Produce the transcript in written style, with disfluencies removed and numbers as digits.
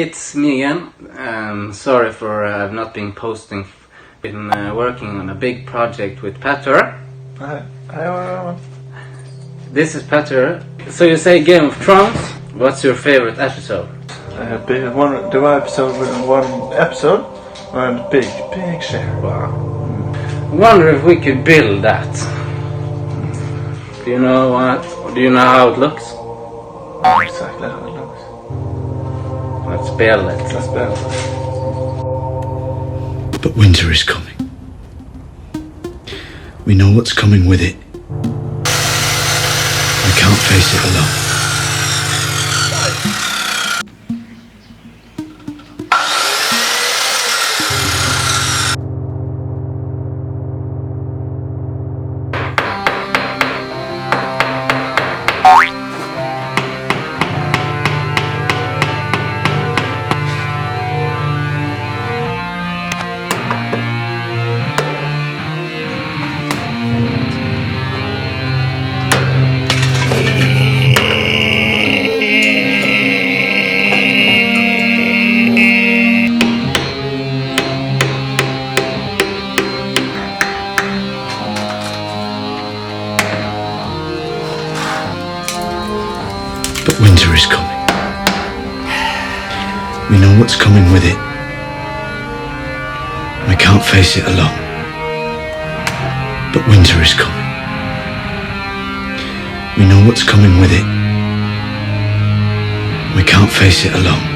It's me again. Sorry for not being posting. Been working on a big project with Petter. Hi. This is Petter. So you say Game of Thrones. What's your favorite episode? The episode with one episode and big share. Wow. Wonder if we could build that. Do you know what? Do you know how it looks? Exactly how it looks. Let's build it. Let's build it. But winter is coming. We know what's coming with it. We can't face it alone. But winter is coming. We know what's coming with it. We can't face it alone. But winter is coming. We know what's coming with it. We can't face it alone.